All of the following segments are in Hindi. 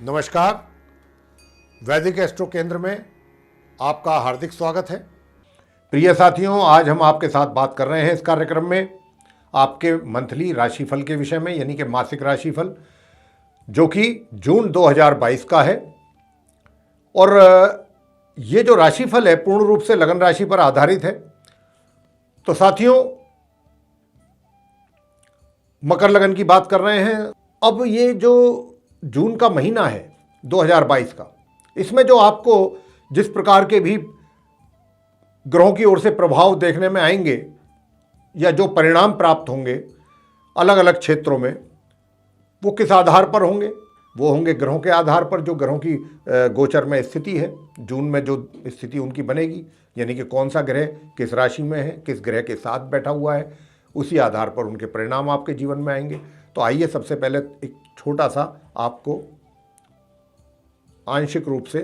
नमस्कार। वैदिक एस्ट्रो केंद्र में आपका हार्दिक स्वागत है। प्रिय साथियों, आज हम आपके साथ बात कर रहे हैं इस कार्यक्रम में आपके मंथली राशिफल के विषय में, यानी कि मासिक राशिफल, जो कि जून 2022 का है। और ये जो राशिफल है पूर्ण रूप से लगन राशि पर आधारित है। तो साथियों, मकर लगन की बात कर रहे हैं। अब ये जो जून का महीना है 2022 का, इसमें जो आपको जिस प्रकार के भी ग्रहों की ओर से प्रभाव देखने में आएंगे या जो परिणाम प्राप्त होंगे अलग अलग क्षेत्रों में, वो किस आधार पर होंगे? वो होंगे ग्रहों के आधार पर, जो ग्रहों की गोचर में स्थिति है, जून में जो स्थिति उनकी बनेगी, यानी कि कौन सा ग्रह किस राशि में है, किस ग्रह के साथ बैठा हुआ है, उसी आधार पर उनके परिणाम आपके जीवन में आएंगे। तो आइए सबसे पहले एक छोटा सा आपको आंशिक रूप से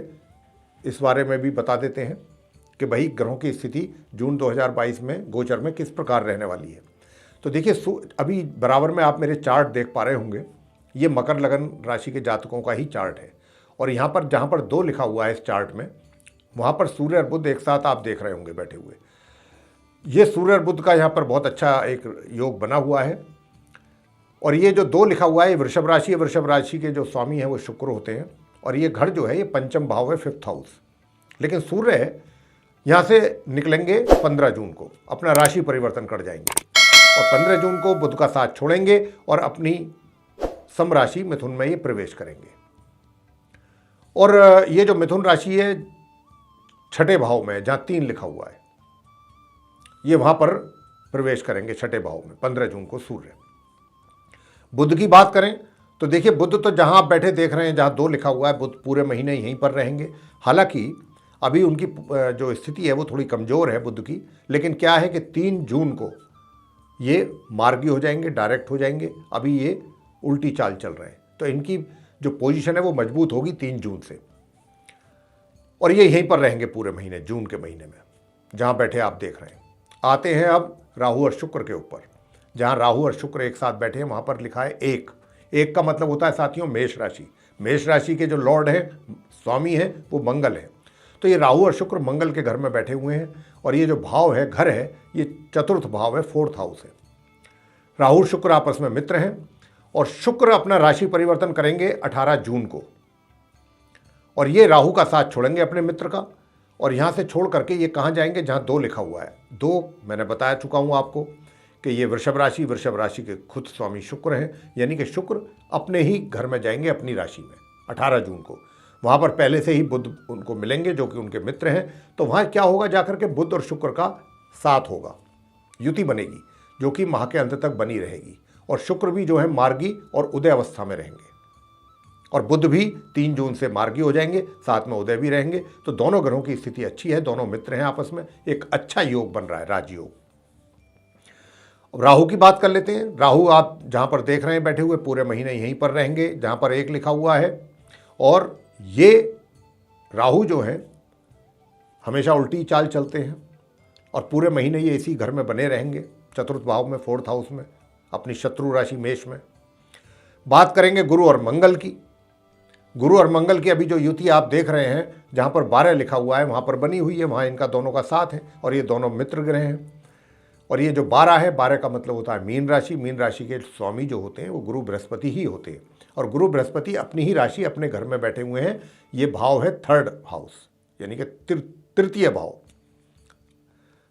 इस बारे में भी बता देते हैं कि भाई ग्रहों की स्थिति जून 2022 में गोचर में किस प्रकार रहने वाली है। तो देखिए, अभी बराबर में आप मेरे चार्ट देख पा रहे होंगे। ये मकर लगन राशि के जातकों का ही चार्ट है। और यहाँ पर जहाँ पर 2 लिखा हुआ है इस चार्ट में, वहाँ पर सूर्य और बुध एक साथ आप देख रहे होंगे बैठे हुए। ये सूर्य और बुध का यहाँ पर बहुत अच्छा एक योग बना हुआ है। और ये जो 2 लिखा हुआ है, ये वृषभ राशि है। वृषभ राशि के जो स्वामी हैं वो शुक्र होते हैं। और ये घर जो है ये पंचम भाव है, 5th हाउस। लेकिन सूर्य यहाँ से निकलेंगे 15 जून को, अपना राशि परिवर्तन कर जाएंगे और 15 जून को बुध का साथ छोड़ेंगे और अपनी सम राशि मिथुन में ये प्रवेश करेंगे। और ये जो मिथुन राशि है 6ठे भाव में, जहाँ 3 लिखा हुआ है, ये वहाँ पर प्रवेश करेंगे 6ठे भाव में 15 जून को सूर्य। बुध की बात करें तो देखिए, बुध तो जहां आप बैठे देख रहे हैं, जहां 2 लिखा हुआ है, बुध पूरे महीने यहीं पर रहेंगे। हालांकि अभी उनकी जो स्थिति है वो थोड़ी कमज़ोर है बुध की, लेकिन क्या है कि 3 जून को ये मार्गी हो जाएंगे, डायरेक्ट हो जाएंगे। अभी ये उल्टी चाल चल रहे हैं, तो इनकी जो पोजीशन है वो मजबूत होगी 3 जून से। और ये यहीं पर रहेंगे पूरे महीने, जून के महीने में, जहाँ बैठे आप देख रहे हैं। आते हैं अब राहु और शुक्र के ऊपर। जहाँ राहु और शुक्र एक साथ बैठे हैं वहाँ पर लिखा है 1 का मतलब होता है साथियों मेष राशि। मेष राशि के जो लॉर्ड है, स्वामी है, वो मंगल है। तो ये राहु और शुक्र मंगल के घर में बैठे हुए हैं। और ये जो भाव है, घर है, ये 4th भाव है, 4th हाउस है। राहु शुक्र आपस में मित्र हैं और शुक्र अपना राशि परिवर्तन करेंगे 18 जून को। और ये राहु का साथ छोड़ेंगे अपने मित्र का, और यहाँ से छोड़ करके ये कहाँ जाएंगे? जहाँ 2 लिखा हुआ है। 2 मैंने बता चुका हूँ आपको कि ये वृषभ राशि के खुद स्वामी शुक्र हैं, यानी कि शुक्र अपने ही घर में जाएंगे, अपनी राशि में 18 जून को। वहाँ पर पहले से ही बुध उनको मिलेंगे, जो कि उनके मित्र हैं। तो वहाँ क्या होगा, जाकर के बुध और शुक्र का साथ होगा, युति बनेगी, जो कि माह के अंत तक बनी रहेगी। और शुक्र भी जो है मार्गी और उदय अवस्था में रहेंगे, और बुध भी 3 जून से मार्गी हो जाएंगे, साथ में उदय भी रहेंगे। तो दोनों ग्रहों की स्थिति अच्छी है, दोनों मित्र हैं आपस में, एक अच्छा योग बन रहा है, राजयोग। अब राहु की बात कर लेते हैं। राहु आप जहाँ पर देख रहे हैं बैठे हुए, पूरे महीने यहीं पर रहेंगे जहाँ पर 1 लिखा हुआ है। और ये राहु जो है हमेशा उल्टी चाल चलते हैं, और पूरे महीने ये इसी घर में बने रहेंगे, 4th भाव में, 4th हाउस में, अपनी शत्रु राशि मेष में। बात करेंगे गुरु और मंगल की। गुरु और मंगल की अभी जो युति आप देख रहे हैं, जहाँ पर 12 लिखा हुआ है वहाँ पर बनी हुई है, वहाँ इनका दोनों का साथ है, और ये दोनों मित्र ग्रह हैं। और ये जो 12 है, 12 का मतलब होता है मीन राशि। मीन राशि के स्वामी जो होते हैं वो गुरु बृहस्पति ही होते हैं, और गुरु बृहस्पति अपनी ही राशि अपने घर में बैठे हुए हैं। ये भाव है 3rd हाउस, यानी कि 3य भाव,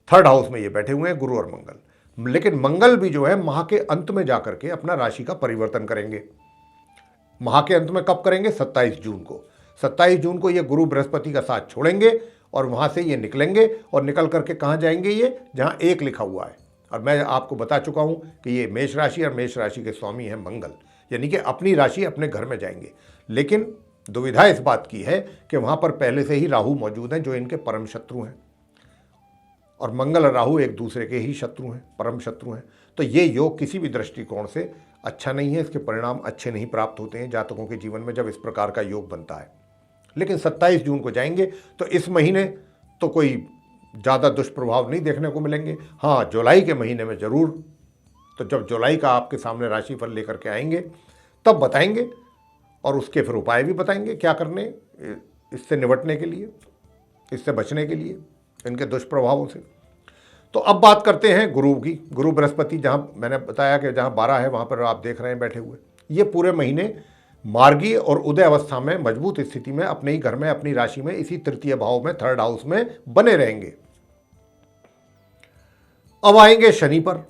3rd हाउस में ये बैठे हुए हैं गुरु और मंगल। लेकिन मंगल भी जो है माह के अंत में जाकर के अपना राशि का परिवर्तन करेंगे। माह के अंत में कब करेंगे? 27 जून को। 27 जून को ये गुरु बृहस्पति का साथ छोड़ेंगे और वहाँ से ये निकलेंगे, और निकल करके कहाँ जाएंगे? ये जहाँ 1 लिखा हुआ है। और मैं आपको बता चुका हूँ कि ये मेष राशि, और मेष राशि के स्वामी हैं मंगल, यानी कि अपनी राशि अपने घर में जाएंगे। लेकिन दुविधा इस बात की है कि वहाँ पर पहले से ही राहु मौजूद हैं, जो इनके परम शत्रु हैं। और मंगल और राहु एक दूसरे के ही शत्रु हैं, परम शत्रु हैं। तो ये योग किसी भी दृष्टिकोण से अच्छा नहीं है, इसके परिणाम अच्छे नहीं प्राप्त होते हैं जातकों के जीवन में जब इस प्रकार का योग बनता है। लेकिन 27 जून को जाएंगे तो इस महीने तो कोई ज़्यादा दुष्प्रभाव नहीं देखने को मिलेंगे। हाँ, जुलाई के महीने में ज़रूर, तो जब जुलाई का आपके सामने राशिफल लेकर के आएंगे तब बताएंगे और उसके फिर उपाय भी बताएंगे क्या करने इससे निपटने के लिए, इससे बचने के लिए, इनके दुष्प्रभावों से। तो अब बात करते हैं गुरु की। गुरु बृहस्पति, जहाँ मैंने बताया कि जहाँ 12 है वहाँ पर आप देख रहे हैं बैठे हुए, ये पूरे महीने मार्गी और उदय अवस्था में मजबूत स्थिति में अपने ही घर में, अपनी राशि में, इसी तृतीय भाव में, थर्ड हाउस में बने रहेंगे। अब आएंगे शनि पर।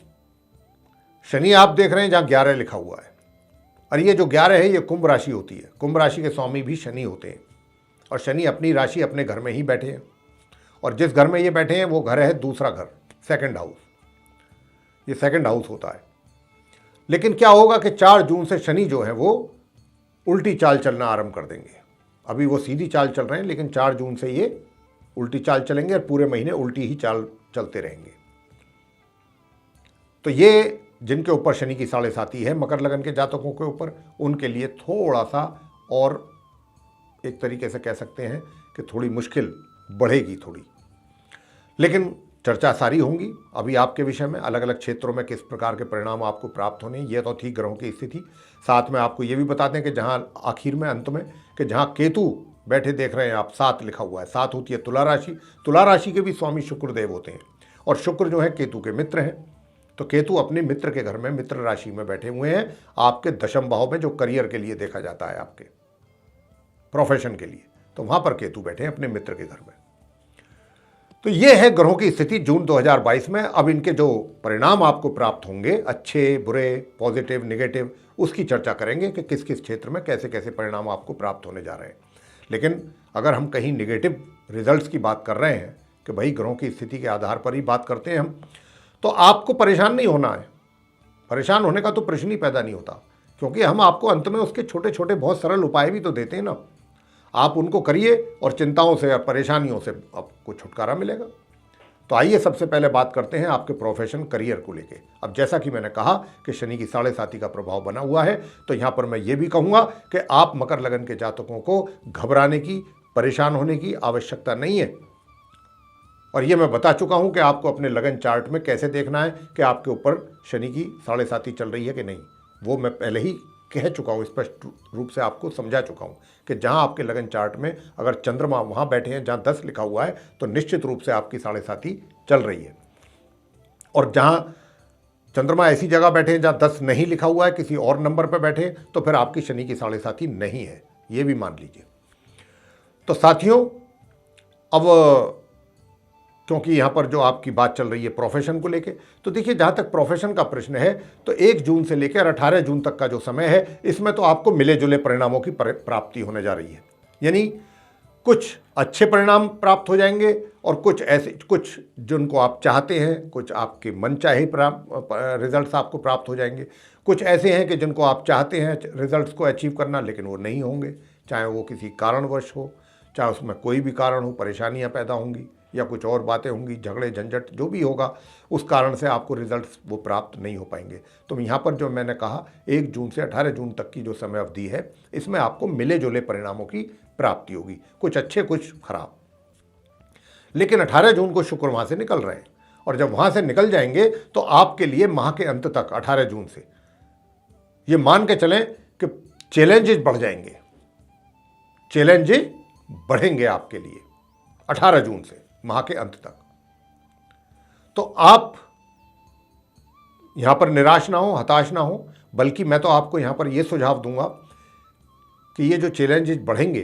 शनि आप देख रहे हैं जहाँ 11 लिखा हुआ है, और ये जो 11 है ये कुंभ राशि होती है। कुंभ राशि के स्वामी भी शनि होते हैं, और शनि अपनी राशि अपने घर में ही बैठे हैं, और जिस घर में ये बैठे हैं वो घर है दूसरा घर, सेकंड हाउस। ये सेकंड हाउस होता है। लेकिन क्या होगा कि 4 जून से शनि जो है वो उल्टी चाल चलना आरंभ कर देंगे। अभी वो सीधी चाल चल रहे हैं, लेकिन 4 जून से ये उल्टी चाल चलेंगे और पूरे महीने उल्टी ही चाल चलते रहेंगे। तो ये जिनके ऊपर शनि की 7.5 है, मकर लगन के जातकों के ऊपर, उनके लिए थोड़ा सा और एक तरीके से कह सकते हैं कि थोड़ी मुश्किल बढ़ेगी थोड़ी, लेकिन चर्चा सारी होंगी अभी आपके विषय में, अलग अलग क्षेत्रों में किस प्रकार के परिणाम आपको प्राप्त होने। ये तो थी ग्रहों की स्थिति। साथ में आपको ये भी बता दें कि जहाँ आखिर में, अंत में, कि जहाँ केतु बैठे देख रहे हैं आप, 7 लिखा हुआ है। 7 होती है तुला राशि। तुला राशि के भी स्वामी शुक्रदेव होते हैं, और शुक्र जो है केतु के मित्र हैं। तो केतु अपने मित्र के घर में, मित्र राशि में बैठे हुए हैं, आपके दशम भाव में, जो करियर के लिए देखा जाता है, आपके प्रोफेशन के लिए। तो वहां पर केतु बैठे हैं अपने मित्र के घर में। तो ये है ग्रहों की स्थिति जून 2022 में। अब इनके जो परिणाम आपको प्राप्त होंगे, अच्छे, बुरे, पॉजिटिव, नेगेटिव, उसकी चर्चा करेंगे कि किस किस क्षेत्र में कैसे कैसे परिणाम आपको प्राप्त होने जा रहे हैं। लेकिन अगर हम कहीं नेगेटिव रिजल्ट्स की बात कर रहे हैं कि भाई ग्रहों की स्थिति के आधार पर ही बात करते हैं हम, तो आपको परेशान नहीं होना है। परेशान होने का तो प्रश्न ही पैदा नहीं होता, क्योंकि हम आपको अंत में उसके छोटे छोटे बहुत सरल उपाय भी तो देते हैं ना। आप उनको करिए और चिंताओं से या परेशानियों से आपको छुटकारा मिलेगा। तो आइए सबसे पहले बात करते हैं आपके प्रोफेशन, करियर को लेके। अब जैसा कि मैंने कहा कि शनि की 7.5 का प्रभाव बना हुआ है, तो यहाँ पर मैं ये भी कहूँगा कि आप मकर लगन के जातकों को घबराने की, परेशान होने की आवश्यकता नहीं है। और ये मैं बता चुका हूँ कि आपको अपने लगन चार्ट में कैसे देखना है कि आपके ऊपर शनि की 7.5 चल रही है कि नहीं। वो मैं पहले ही कह चुका हूँ, स्पष्ट रूप से आपको समझा चुका हूँ कि जहाँ आपके लगन चार्ट में अगर चंद्रमा वहाँ बैठे हैं जहाँ 10 लिखा हुआ है, तो निश्चित रूप से आपकी 7.5 चल रही है। और जहाँ चंद्रमा ऐसी जगह बैठे हैं जहाँ 10 नहीं लिखा हुआ है, किसी और नंबर पर बैठे, तो फिर आपकी शनि की 7.5 नहीं है, ये भी मान लीजिए। तो साथियों, अब क्योंकि यहाँ पर जो आपकी बात चल रही है प्रोफेशन को लेके, तो देखिए जहाँ तक प्रोफेशन का प्रश्न है, तो 1 जून से लेकर 18 जून तक का जो समय है, इसमें तो आपको मिले जुले परिणामों की प्राप्ति होने जा रही है। यानी कुछ अच्छे परिणाम प्राप्त हो जाएंगे, और कुछ ऐसे, कुछ जिनको आप चाहते हैं, कुछ आपके मन चाहे रिजल्ट्स आपको प्राप्त हो जाएंगे। कुछ ऐसे हैं कि जिनको आप चाहते हैं रिजल्ट्स को अचीव करना, लेकिन वो नहीं होंगे, चाहे वो किसी कारणवश हो, चाहे उसमें कोई भी कारण हो, परेशानियाँ पैदा होंगी या कुछ और बातें होंगी, झगड़े झंझट जो भी होगा, उस कारण से आपको रिजल्ट्स वो प्राप्त नहीं हो पाएंगे। तो यहाँ पर जो मैंने कहा 1 जून से 18 जून तक की जो समय अवधि है, इसमें आपको मिले जुले परिणामों की प्राप्ति होगी, कुछ अच्छे कुछ खराब। लेकिन 18 जून को शुक्र वहाँ से निकल रहे हैं, और जब वहाँ से निकल जाएंगे तो आपके लिए माह के अंत तक 18 जून से ये मान के चलें कि चैलेंजेस बढ़ जाएंगे, चैलेंजेस बढ़ेंगे आपके लिए 18 जून से माह के अंत तक। तो आप यहां पर निराश ना हो, हताश ना हो, बल्कि मैं तो आपको यहां पर यह सुझाव दूंगा कि ये जो चैलेंजेस बढ़ेंगे,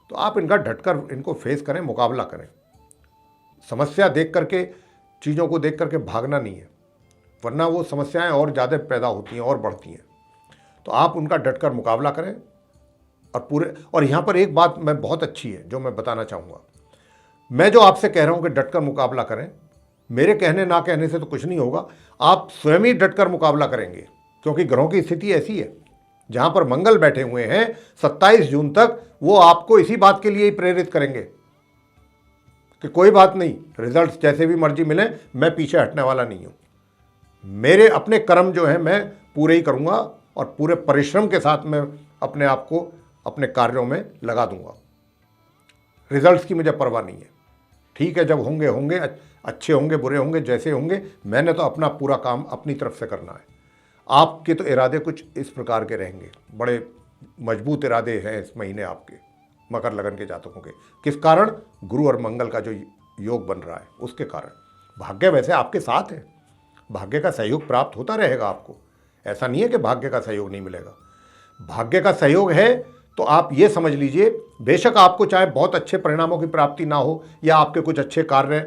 तो आप इनका डटकर इनको फेस करें, मुकाबला करें। समस्या देख करके, चीज़ों को देख करके भागना नहीं है, वरना वो समस्याएं और ज़्यादा पैदा होती हैं और बढ़ती हैं। तो आप उनका डटकर मुकाबला करें। और यहाँ पर एक बात मैं बहुत अच्छी है जो मैं बताना चाहूँगा। मैं जो आपसे कह रहा हूं कि डटकर मुकाबला करें, मेरे कहने ना कहने से तो कुछ नहीं होगा, आप स्वयं ही डटकर मुकाबला करेंगे, क्योंकि ग्रहों की स्थिति ऐसी है। जहां पर मंगल बैठे हुए हैं 27 जून तक, वो आपको इसी बात के लिए ही प्रेरित करेंगे कि कोई बात नहीं, रिजल्ट्स जैसे भी मर्जी मिले, मैं पीछे हटने वाला नहीं हूं। मेरे अपने कर्म जो है मैं पूरे ही करूंगा, और पूरे परिश्रम के साथ मैं अपने आप को अपने कार्यों में लगा दूंगा। रिजल्ट्स की मुझे परवाह नहीं है। ठीक है, जब होंगे होंगे, अच्छे होंगे, बुरे होंगे, जैसे होंगे, मैंने तो अपना पूरा काम अपनी तरफ से करना है। आपके तो इरादे कुछ इस प्रकार के रहेंगे, बड़े मजबूत इरादे हैं इस महीने आपके मकर लगन के जातकों के। किस कारण? गुरु और मंगल का जो योग बन रहा है उसके कारण। भाग्य वैसे आपके साथ है, भाग्य का सहयोग प्राप्त होता रहेगा आपको, ऐसा नहीं है कि भाग्य का सहयोग नहीं मिलेगा। भाग्य का सहयोग है तो आप ये समझ लीजिए, बेशक आपको चाहे बहुत अच्छे परिणामों की प्राप्ति ना हो या आपके कुछ अच्छे कार्य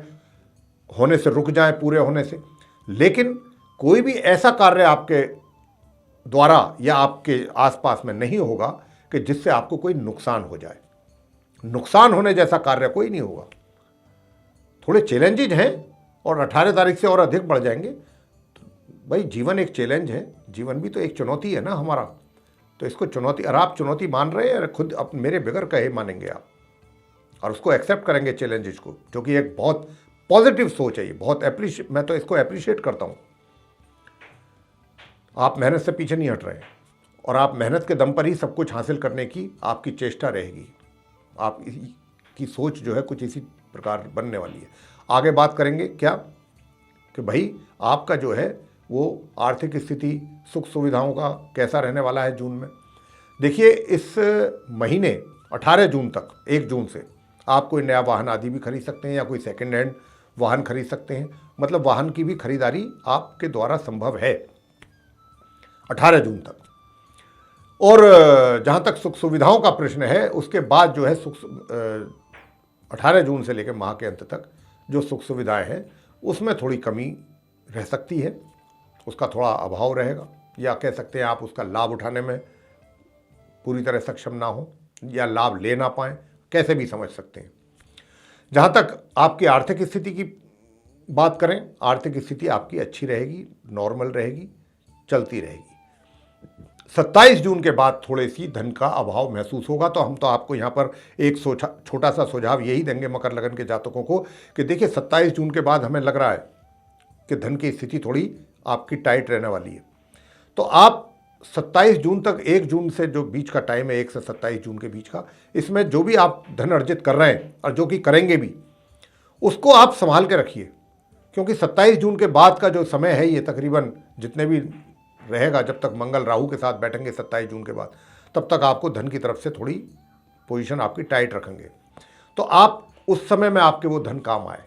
होने से रुक जाए पूरे होने से, लेकिन कोई भी ऐसा कार्य आपके द्वारा या आपके आसपास में नहीं होगा कि जिससे आपको कोई नुकसान हो जाए। नुकसान होने जैसा कार्य कोई नहीं होगा। थोड़े चैलेंजेज हैं और 18 तारीख से और अधिक बढ़ जाएंगे। तो भाई जीवन एक चैलेंज है, जीवन भी तो एक चुनौती है ना हमारा। तो इसको चुनौती, और आप चुनौती मान रहे हैं, खुद मेरे बगैर कहे मानेंगे आप और उसको एक्सेप्ट करेंगे चैलेंजेस को, जो कि एक बहुत पॉजिटिव सोच है। ये बहुत मैं तो इसको अप्रिशिएट करता हूँ। आप मेहनत से पीछे नहीं हट रहे हैं और आप मेहनत के दम पर ही सब कुछ हासिल करने की आपकी चेष्टा रहेगी। आप की सोच जो है कुछ इसी प्रकार बनने वाली है। आगे बात करेंगे क्या कि भाई आपका जो है वो आर्थिक स्थिति, सुख सुविधाओं का कैसा रहने वाला है जून में। देखिए इस महीने 18 जून तक, 1 जून से आप कोई नया वाहन आदि भी खरीद सकते हैं या कोई सेकेंड हैंड वाहन खरीद सकते हैं। मतलब वाहन की भी खरीदारी आपके द्वारा संभव है 18 जून तक। और जहाँ तक सुख सुविधाओं का प्रश्न है, उसके बाद जो है 18 जून से लेकर माह के अंत तक जो सुख सुविधाएं हैं उसमें थोड़ी कमी रह सकती है, उसका थोड़ा अभाव रहेगा, या कह सकते हैं आप उसका लाभ उठाने में पूरी तरह सक्षम ना हो या लाभ ले ना पाएँ, कैसे भी समझ सकते हैं। जहाँ तक आपकी आर्थिक स्थिति की बात करें, आर्थिक स्थिति आपकी अच्छी रहेगी, नॉर्मल रहेगी, चलती रहेगी। 27 जून के बाद थोड़ी सी धन का अभाव महसूस होगा। तो हम तो आपको यहाँ पर एक छोटा सा सुझाव यही देंगे मकर लगन के जातकों को कि देखिए 27 जून के बाद हमें लग रहा है कि धन की स्थिति थोड़ी आपकी टाइट रहने वाली है। तो आप 27 जून तक, 1 जून से जो बीच का टाइम है, 1 से 27 जून के बीच का, इसमें जो भी आप धन अर्जित कर रहे हैं और जो कि करेंगे भी, उसको आप संभाल के रखिए। क्योंकि 27 जून के बाद का जो समय है, ये तकरीबन जितने भी रहेगा, जब तक मंगल राहु के साथ बैठेंगे 27 जून के बाद, तब तक आपको धन की तरफ से थोड़ी पोजीशन आपकी टाइट रखेंगे। तो आप उस समय में आपके वो धन काम आए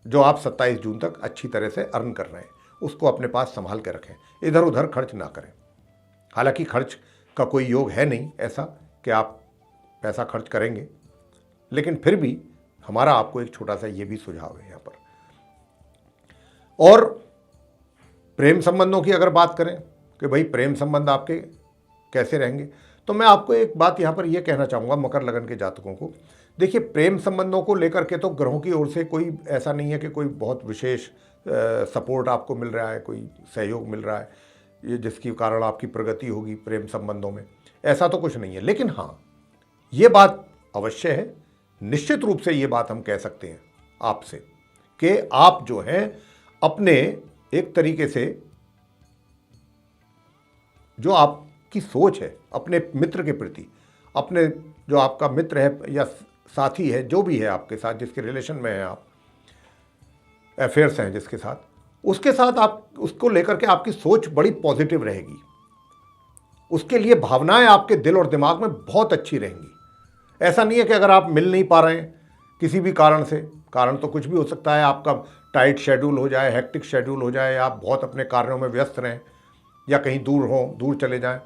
जो आप 27 जून तक अच्छी तरह से अर्न कर रहे हैं, उसको अपने पास संभाल के रखें, इधर उधर खर्च ना करें। हालांकि खर्च का कोई योग है नहीं ऐसा कि आप पैसा खर्च करेंगे, लेकिन फिर भी हमारा आपको एक छोटा सा ये भी सुझाव है यहाँ पर। और प्रेम संबंधों की अगर बात करें कि भाई प्रेम संबंध आपके कैसे रहेंगे, तो मैं आपको एक बात यहाँ पर यह कहना चाहूँगा मकर लगन के जातकों को। देखिए प्रेम संबंधों को लेकर के तो ग्रहों की ओर से कोई ऐसा नहीं है कि कोई बहुत विशेष सपोर्ट आपको मिल रहा है, कोई सहयोग मिल रहा है ये जिसके कारण आपकी प्रगति होगी प्रेम संबंधों में, ऐसा तो कुछ नहीं है। लेकिन हाँ, ये बात अवश्य है, निश्चित रूप से ये बात हम कह सकते हैं आपसे कि आप जो हैं अपने एक तरीके से जो आपकी सोच है अपने मित्र के प्रति, अपने जो आपका मित्र है या साथी है, जो भी है आपके साथ, जिसके रिलेशन में है आप, अफेयर्स हैं जिसके साथ, उसके साथ आप उसको लेकर के आपकी सोच बड़ी पॉजिटिव रहेगी। उसके लिए भावनाएं आपके दिल और दिमाग में बहुत अच्छी रहेंगी। ऐसा नहीं है कि अगर आप मिल नहीं पा रहे हैं किसी भी कारण से, कारण तो कुछ भी हो सकता है, आपका टाइट शेड्यूल हो जाए, हेक्टिक शेड्यूल हो जाए, आप बहुत अपने कार्यों में व्यस्त रहें या कहीं दूर चले जाएं,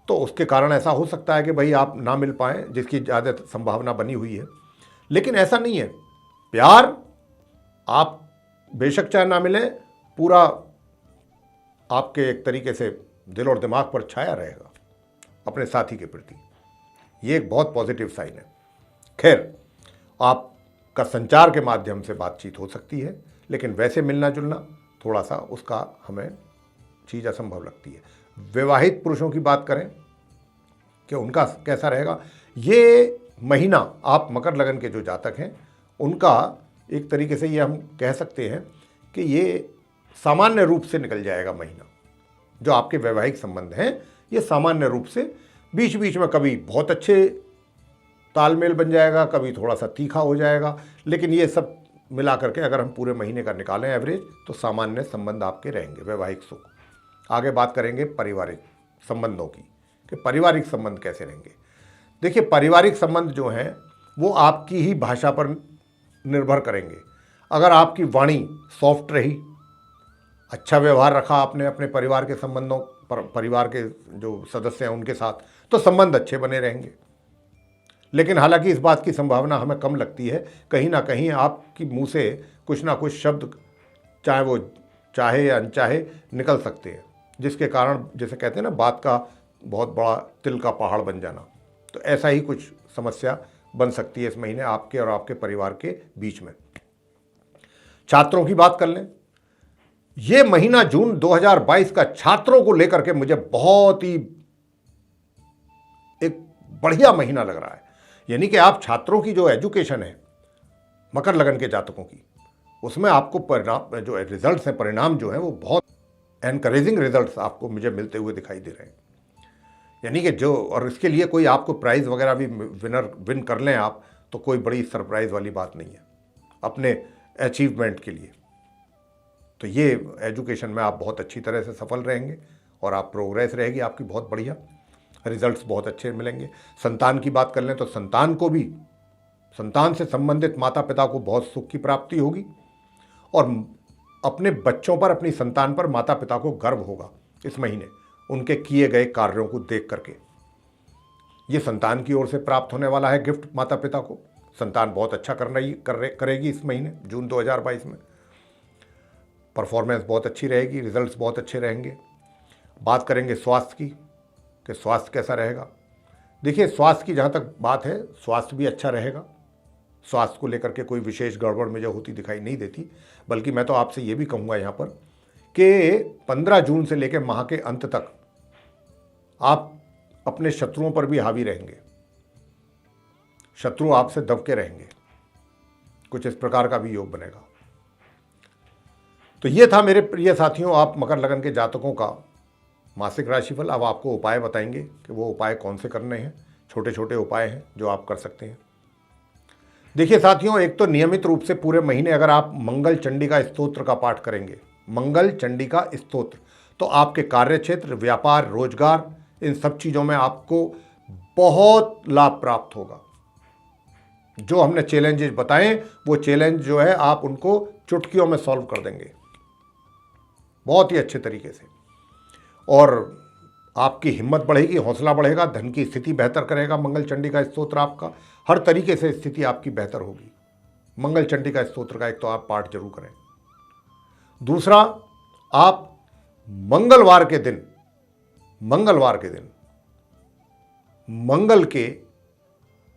तो उसके कारण ऐसा हो सकता है कि भाई आप ना मिल पाएँ, जिसकी ज़्यादा संभावना बनी हुई है। लेकिन ऐसा नहीं है, प्यार आप बेशक चाहे ना मिले, पूरा आपके एक तरीके से दिल और दिमाग पर छाया रहेगा अपने साथी के प्रति। ये एक बहुत पॉजिटिव साइन है। खैर, आपका संचार के माध्यम से बातचीत हो सकती है, लेकिन वैसे मिलना जुलना थोड़ा सा उसका हमें चीज़ असंभव लगती है। विवाहित पुरुषों की बात करें कि उनका कैसा रहेगा, ये महीना आप मकर लगन के जो जातक हैं उनका एक तरीके से ये हम कह सकते हैं कि ये सामान्य रूप से निकल जाएगा महीना। जो आपके वैवाहिक संबंध हैं ये सामान्य रूप से, बीच बीच में कभी बहुत अच्छे तालमेल बन जाएगा, कभी थोड़ा सा तीखा हो जाएगा, लेकिन ये सब मिला करके अगर हम पूरे महीने का निकालें एवरेज, तो सामान्य संबंध आपके रहेंगे, वैवाहिक सुख। आगे बात करेंगे पारिवारिक संबंधों की कि पारिवारिक संबंध कैसे रहेंगे। देखिए, पारिवारिक संबंध जो हैं वो आपकी ही भाषा पर निर्भर करेंगे। अगर आपकी वाणी सॉफ्ट रही, अच्छा व्यवहार रखा आपने अपने परिवार के संबंधों पर, परिवार के जो सदस्य हैं उनके साथ, तो संबंध अच्छे बने रहेंगे। लेकिन हालांकि इस बात की संभावना हमें कम लगती है, कहीं ना कहीं आपकी मुंह से कुछ ना कुछ शब्द, चाहे वो चाहे या अनचाहे, निकल सकते हैं, जिसके कारण जैसे कहते हैं ना, बात का बहुत बड़ा तिल का पहाड़ बन जाना। तो ऐसा ही कुछ समस्या बन सकती है इस महीने आपके और आपके परिवार के बीच में। छात्रों की बात कर लें, ये महीना जून 2022 का छात्रों को लेकर के मुझे बहुत ही एक बढ़िया महीना लग रहा है। यानी कि आप छात्रों की जो एजुकेशन है मकर लगन के जातकों की, उसमें आपको परिणाम, जो रिजल्ट्स हैं, परिणाम जो हैं वो बहुत एनकरेजिंग रिजल्ट्स आपको मुझे मिलते हुए दिखाई दे रहे हैं। यानी कि जो, और इसके लिए कोई आपको प्राइज़ वगैरह भी विन कर लें आप, तो कोई बड़ी सरप्राइज़ वाली बात नहीं है अपने अचीवमेंट के लिए। तो ये एजुकेशन में आप बहुत अच्छी तरह से सफल रहेंगे और आप प्रोग्रेस रहेगी आपकी बहुत बढ़िया, रिजल्ट्स बहुत अच्छे मिलेंगे। संतान की बात कर लें तो संतान को भी, संतान से संबंधित माता पिता को बहुत सुख की प्राप्ति होगी और अपने बच्चों पर, अपनी संतान पर माता पिता को गर्व होगा इस महीने उनके किए गए कार्यों को देख करके। ये संतान की ओर से प्राप्त होने वाला है गिफ्ट माता पिता को। संतान बहुत अच्छा करेगी इस महीने जून 2022 में। परफॉर्मेंस बहुत अच्छी रहेगी, रिजल्ट्स बहुत अच्छे रहेंगे। बात करेंगे स्वास्थ्य की, कि स्वास्थ्य कैसा रहेगा। देखिए, स्वास्थ्य की जहाँ तक बात है, स्वास्थ्य भी अच्छा रहेगा। स्वास्थ्य को लेकर के कोई विशेष गड़बड़ मुझे होती दिखाई नहीं देती, बल्कि मैं तो आपसे ये भी कहूँगा यहाँ पर कि 15 जून से लेकर माह के अंत तक आप अपने शत्रुओं पर भी हावी रहेंगे, शत्रु आपसे दबके रहेंगे, कुछ इस प्रकार का भी योग बनेगा। तो ये था मेरे प्रिय साथियों, आप मकर लगन के जातकों का मासिक राशिफल। अब आपको उपाय बताएंगे कि वो उपाय कौन से करने हैं। छोटे छोटे उपाय हैं जो आप कर सकते हैं। देखिए साथियों, एक तो नियमित रूप से पूरे महीने अगर आप मंगल चंडिका स्तोत्र का पाठ करेंगे, मंगल चंडिका स्तोत्र, तो आपके कार्य क्षेत्र, व्यापार, रोजगार, इन सब चीज़ों में आपको बहुत लाभ प्राप्त होगा। जो हमने चैलेंजेस बताए, वो चैलेंज जो है आप उनको चुटकियों में सॉल्व कर देंगे बहुत ही अच्छे तरीके से, और आपकी हिम्मत बढ़ेगी, हौसला बढ़ेगा, धन की स्थिति बेहतर करेगा। मंगल चंडिका स्तोत्र आपका हर तरीके से स्थिति आपकी बेहतर होगी। मंगल चंडिका स्तोत्र का एक तो आप पाठ जरूर करें। दूसरा, आप मंगलवार के दिन मंगल के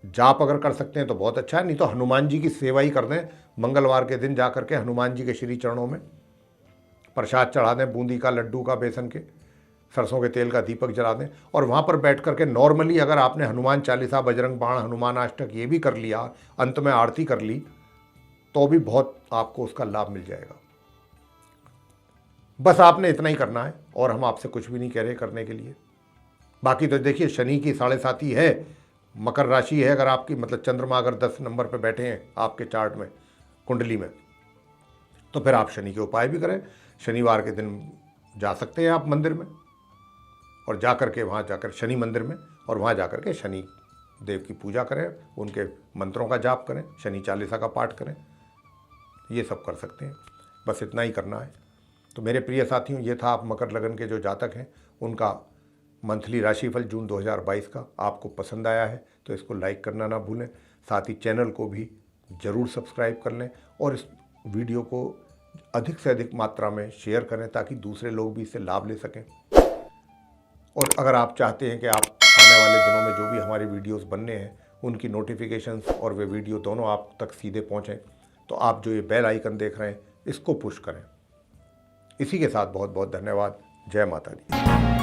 जाप अगर कर सकते हैं तो बहुत अच्छा है, नहीं तो हनुमान जी की सेवा ही कर दें। मंगलवार के दिन जा करके हनुमान जी के श्री चरणों में प्रसाद चढ़ा दें, बूंदी का, लड्डू का, बेसन के, सरसों के तेल का दीपक जला दें, और वहाँ पर बैठ करके नॉर्मली अगर आपने हनुमान चालीसा, बजरंग बाण, हनुमान अष्टक ये भी कर लिया, अंत में आरती कर ली, तो भी बहुत आपको उसका लाभ मिल जाएगा। बस आपने इतना ही करना है और हम आपसे कुछ भी नहीं कह रहे करने के लिए। बाकी तो देखिए, शनि की 7.5 है, मकर राशि है, अगर आपकी मतलब चंद्रमा अगर 10 नंबर पर बैठे हैं आपके चार्ट में, कुंडली में, तो फिर आप शनि के उपाय भी करें। शनिवार के दिन जा सकते हैं आप मंदिर में, और जा करके वहाँ जाकर शनि मंदिर में, और वहाँ जा करके शनि देव की पूजा करें, उनके मंत्रों का जाप करें, शनि चालीसा का पाठ करें, ये सब कर सकते हैं। बस इतना ही करना है। तो मेरे प्रिय साथियों, ये था आप मकर लगन के जो जातक हैं उनका मंथली राशिफल जून 2022 का। आपको पसंद आया है तो इसको लाइक करना ना भूलें, साथ ही चैनल को भी ज़रूर सब्सक्राइब कर लें, और इस वीडियो को अधिक से अधिक मात्रा में शेयर करें ताकि दूसरे लोग भी इससे लाभ ले सकें। और अगर आप चाहते हैं कि आप आने वाले दिनों में जो भी हमारे वीडियोस बनने हैं उनकी नोटिफिकेशंस और वे वीडियो दोनों आप तक सीधे पहुंचें, तो आप जो ये बेल आइकन देख रहे हैं इसको पुश करें। इसी के साथ बहुत बहुत धन्यवाद। जय माता दी।